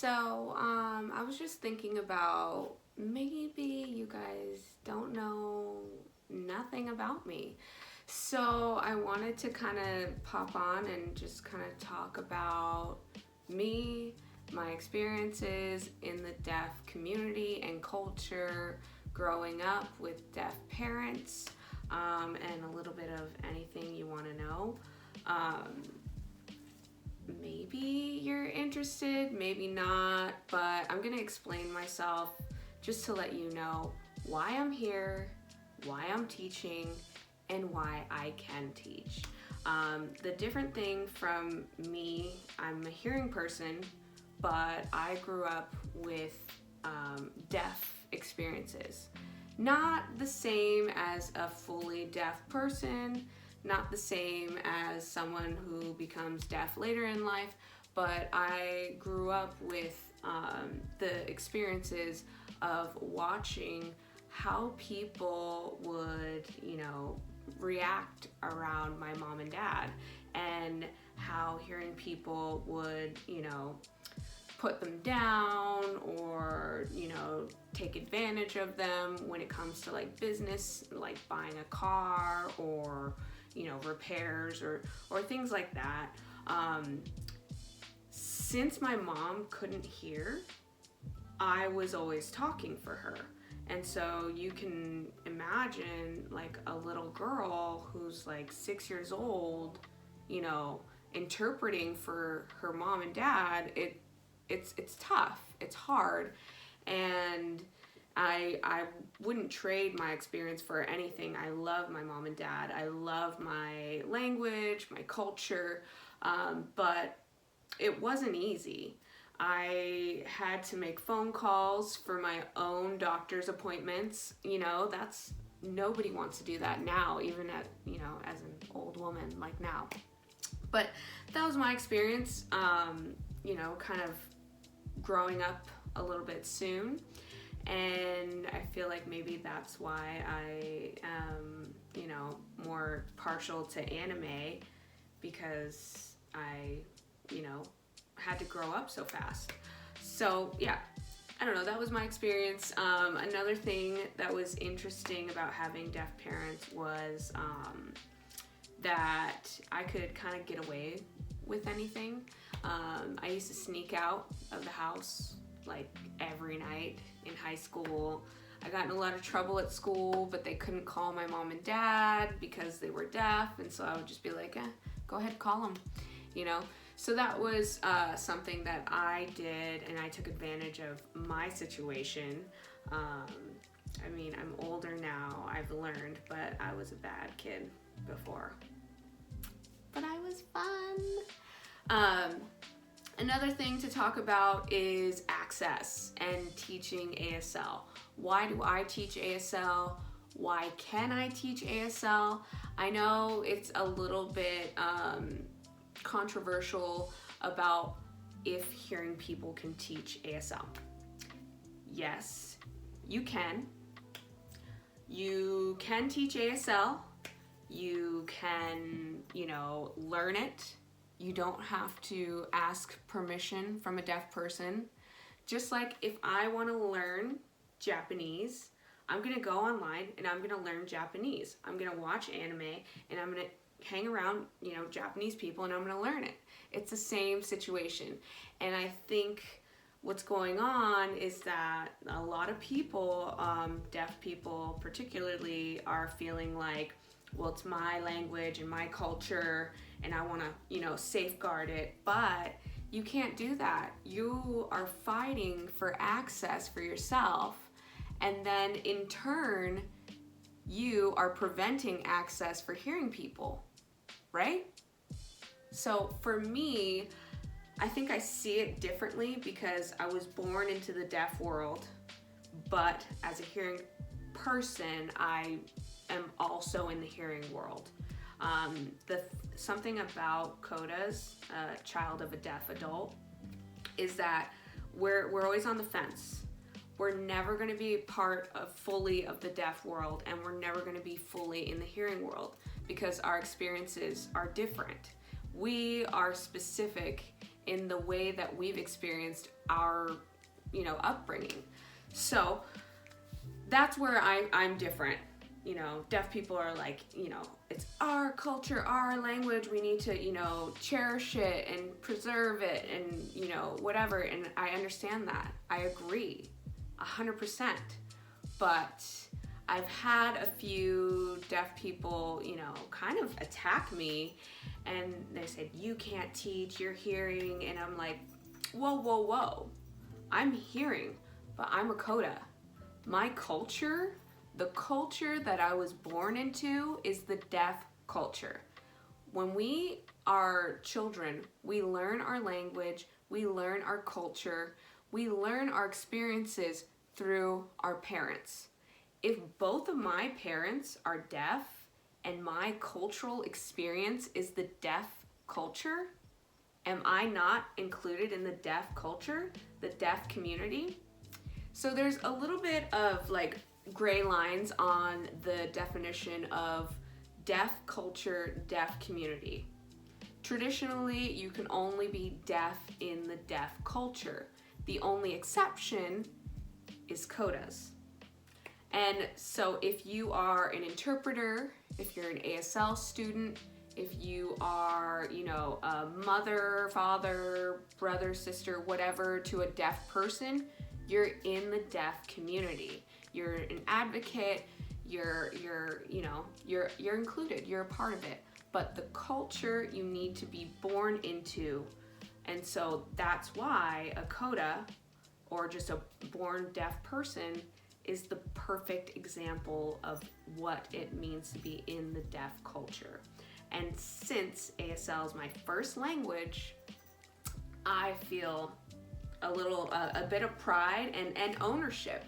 I was just thinking about maybe you guys don't know nothing about me. So, I wanted to kind of pop on and just kind of talk about me, my experiences in the deaf community and culture, growing up with deaf parents, and a little bit of anything you want to know. Um, Maybe you're interested, maybe not, but I'm gonna explain myself just to let you know why I'm here, why I'm teaching, and why I can teach. The different thing from me, I'm a hearing person, but I grew up with deaf experiences. Not the same as a fully deaf person, not the same as someone who becomes deaf later in life, but I grew up with the experiences of watching how people would, react around my mom and dad, and how hearing people would, put them down or, take advantage of them when it comes to like business, like buying a car or repairs or things like that. Since my mom couldn't hear, I was always talking for her. And so you can imagine like a little girl who's like 6 years old, interpreting for her mom and dad. It's tough. It's hard. And I wouldn't trade my experience for anything. I love my mom and dad. I love my language, my culture, but it wasn't easy. I had to make phone calls for my own doctor's appointments. Nobody wants to do that now, even at, as an old woman like now. But that was my experience, kind of growing up a little bit soon. And I feel like maybe that's why I am, more partial to anime, because I, had to grow up so fast. So yeah, I don't know, that was my experience. Another thing that was interesting about having deaf parents was that I could kind of get away with anything. I used to sneak out of the house like every night in high school. I got in a lot of trouble at school, but they couldn't call my mom and dad because they were deaf, and so I would just be like, go ahead, call them, So that was something that I did, and I took advantage of my situation. I'm older now, I've learned, but I was a bad kid before. But I was fun. Another thing to talk about is access and teaching ASL. Why do I teach ASL? Why can I teach ASL? I know it's a little bit controversial about if hearing people can teach ASL. Yes, you can. You can teach ASL. You can, learn it. You don't have to ask permission from a deaf person. Just like if I want to learn Japanese, I'm going to go online and I'm going to learn Japanese. I'm going to watch anime and I'm going to hang around, Japanese people, and I'm going to learn it. It's the same situation. And I think what's going on is that a lot of people, deaf people particularly, are feeling like, well, it's my language and my culture, and I want to, safeguard it. But you can't do that. You are fighting for access for yourself, and then in turn, you are preventing access for hearing people, right? So for me, I think I see it differently because I was born into the deaf world, but as a hearing person, I am also in the hearing world. Something about CODAs, child of a deaf adult, is that we're always on the fence. We're never going to be part of fully of the deaf world, and we're never going to be fully in the hearing world because our experiences are different. We are specific in the way that we've experienced our, upbringing. So that's where I'm different. Deaf people are like, it's our culture, our language. We need to, cherish it and preserve it and, whatever. And I understand that. I agree 100%. But I've had a few deaf people, kind of attack me, and they said, you can't teach, you're hearing. And I'm like, whoa. I'm hearing, but I'm a coda. My culture, the culture that I was born into, is the deaf culture. When we are children, we learn our language, we learn our culture, we learn our experiences through our parents. If both of my parents are deaf and my cultural experience is the deaf culture, am I not included in the deaf culture, the deaf community? So there's a little bit of like gray lines on the definition of deaf culture, deaf community. Traditionally, you can only be deaf in the deaf culture. The only exception is codas. And so if you are an interpreter, if you're an ASL student, if you are, a mother, father, brother, sister, whatever to a deaf person, you're in the deaf community. You're an advocate, you're included, you're a part of it. But the culture you need to be born into. And so that's why a coda, or just a born deaf person, is the perfect example of what it means to be in the deaf culture. And since ASL is my first language, I feel a bit of pride and ownership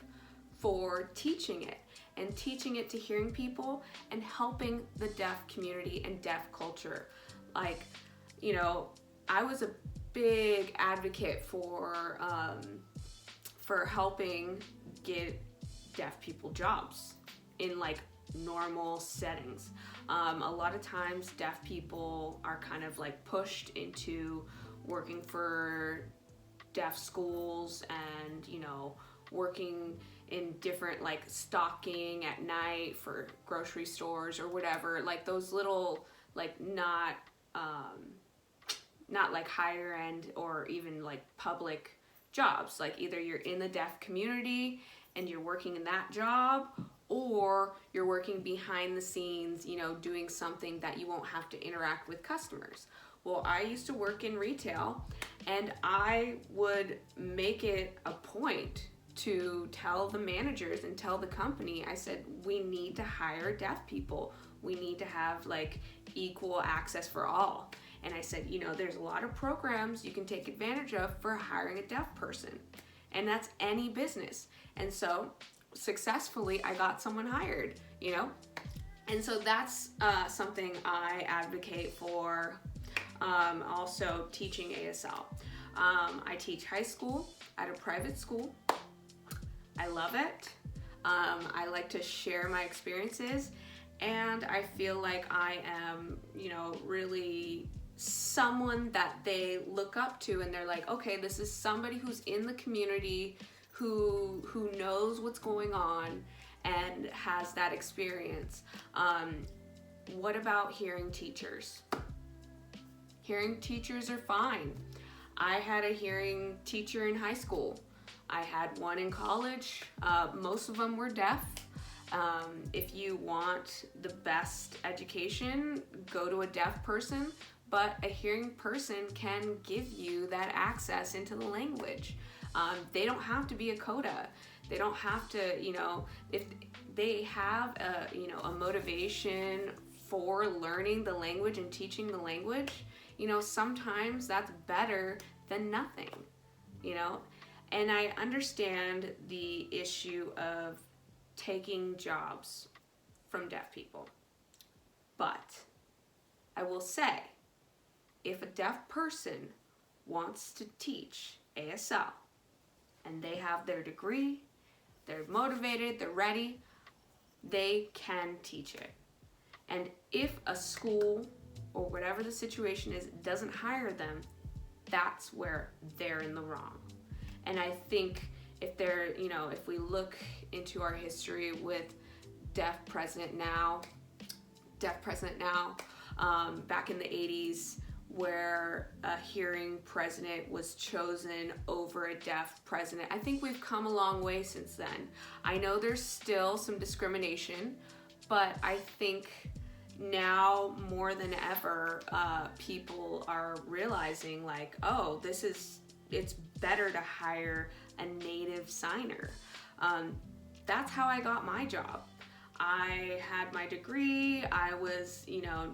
for teaching it to hearing people and helping the deaf community and deaf culture. Like, I was a big advocate for helping get deaf people jobs in like normal settings. A lot of times deaf people are kind of like pushed into working for deaf schools and, working in different like stocking at night for grocery stores or whatever, like those little like not like higher end or even like public jobs. Like either you're in the deaf community and you're working in that job, or you're working behind the scenes, doing something that you won't have to interact with customers. Well, I used to work in retail, and I would make it a point to tell the managers and tell the company, I said, we need to hire deaf people. We need to have like equal access for all. And I said, there's a lot of programs you can take advantage of for hiring a deaf person. And that's any business. And so successfully, I got someone hired, And so that's something I advocate for. Also teaching ASL. I teach high school at a private school. I love it. I like to share my experiences, and I feel like I am, really someone that they look up to, and they're like, okay, this is somebody who's in the community, who knows what's going on and has that experience. What about hearing teachers? Hearing teachers are fine. I had a hearing teacher in high school. I had one in college. Most of them were deaf. If you want the best education, go to a deaf person, but a hearing person can give you that access into the language. They don't have to be a coda. They don't have to, if they have a motivation for learning the language and teaching the language, sometimes that's better than nothing, And I understand the issue of taking jobs from deaf people. But I will say, if a deaf person wants to teach ASL and they have their degree, they're motivated, they're ready, they can teach it. And if a school or whatever the situation is doesn't hire them, that's where they're in the wrong. And I think if if we look into our history with deaf president now, back in the 80s, where a hearing president was chosen over a deaf president. I think we've come a long way since then. I know there's still some discrimination, but I think now more than ever, people are realizing like, oh, it's better to hire a native signer. That's how I got my job. I had my degree. I was,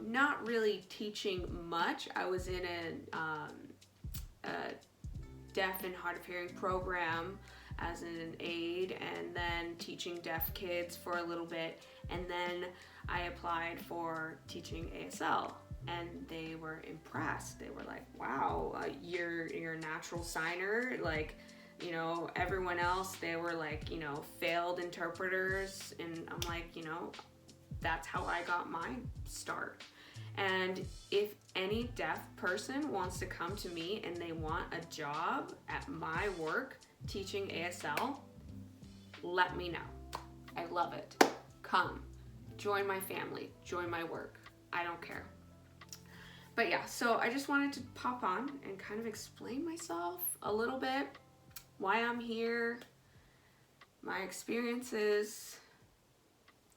not really teaching much. I was in a deaf and hard of hearing program as an aide, and then teaching deaf kids for a little bit. And then I applied for teaching ASL, and they were impressed. They were like, wow, you're a natural signer. Like, everyone else, they were like, failed interpreters. And I'm like, that's how I got my start. And if any deaf person wants to come to me and they want a job at my work teaching ASL, let me know. I love it. Come, join my family, join my work. I don't care. But yeah, so I just wanted to pop on and kind of explain myself a little bit, why I'm here, my experiences.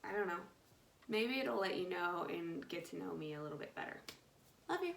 I don't know. Maybe it'll let you know and get to know me a little bit better. Love you.